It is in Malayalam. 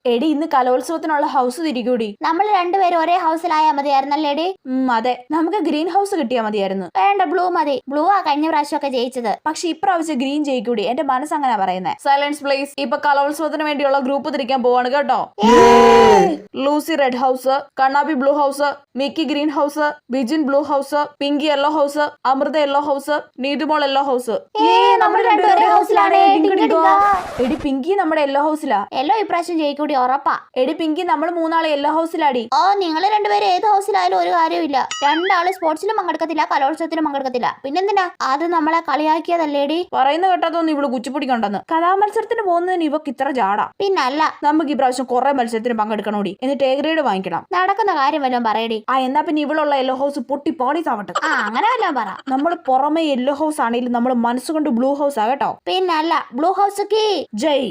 എടി ഇന്ന് കലോത്സവത്തിനുള്ള ഹൗസ് തിരികൂടി. നമ്മൾ രണ്ടുപേരും ഒരേ ഹൗസിലായാൽ മതിയായിരുന്നല്ലേടി? അതെ, നമുക്ക് ഗ്രീൻ ഹൗസ് കിട്ടിയാൽ മതിയായിരുന്നു. വേണ്ട, ബ്ലൂ മതി. ബ്ലൂ ആ കഴിഞ്ഞ പ്രാവശ്യമൊക്കെ ജയിച്ചത്. പക്ഷെ ഇപ്രാവശ്യം ഗ്രീൻ ജയിക്കൂടി. എന്റെ മനസ്സങ്ങനെ പറയുന്നത്. Silence please. ഇപ്പൊ കലോത്സവത്തിന് വേണ്ടിയുള്ള ഗ്രൂപ്പ് തിരിക്കാൻ പോവാണ് കേട്ടോ. Lucy red house, Kannabi blue house, Mickey green house, Bijin blue house, Pinky yellow house, Amrutha yellow house, Neethumol yellow house. എടി പിങ്കി നമ്മുടെ യെല്ലോ ഹൗസിലാ. യെല്ലോ ഇപ്രാവശ്യം ജയിക്കൂടി ഉറപ്പാ. എടി പിങ്കി നമ്മൾ മൂന്നാളെ യെല്ലോ ഹൗസിലാടി. ഓ, നിങ്ങൾ രണ്ടുപേരും ഏത് ഹൗസിലായാലും ഒരു കാര്യമില്ല. രണ്ടാള് സ്പോർട്സിലും പങ്കെടുക്കത്തില്ല, കലോത്സവത്തിലും പങ്കെടുക്കത്തില്ല. പിന്നെന്തിനാ? അത് നമ്മളെ കളിയാക്കിയതല്ലേടി. പറയുന്ന കേട്ടാത്തോന്ന് ഇവള് കുച്ചിപ്പിടിക്കണ്ടെന്ന്. കലാമത്സരത്തിന് പോകുന്നതിന് ഇവക്ക് ഇത്ര ജാടാ. പിന്നല്ല. നമുക്ക് ഈ പ്രാവശ്യം കുറെ മത്സരത്തിന് പങ്കെടുക്കണോടി. എന്നിട്ട് എ ഗ്രേഡ് വാങ്ങിക്കണം. നടക്കുന്ന കാര്യം വല്ലതും പറയടി. എന്നാ പിന്നെ ഇവളുള്ള യെല്ലോ ഹൗസ് പൊട്ടി പാളീസാവട്ടെ. അങ്ങനെ വല്ലതും പറ. നമ്മൾ പുറമെ യെല്ലോ ഹൗസ് ആണെങ്കിലും നമ്മൾ മനസ്സുകൊണ്ട് ബ്ലൂ ഹൗസ് ആകട്ടോ. പിന്നല്ല, ബ്ലൂ ഹൗസ് കീ ജയ്.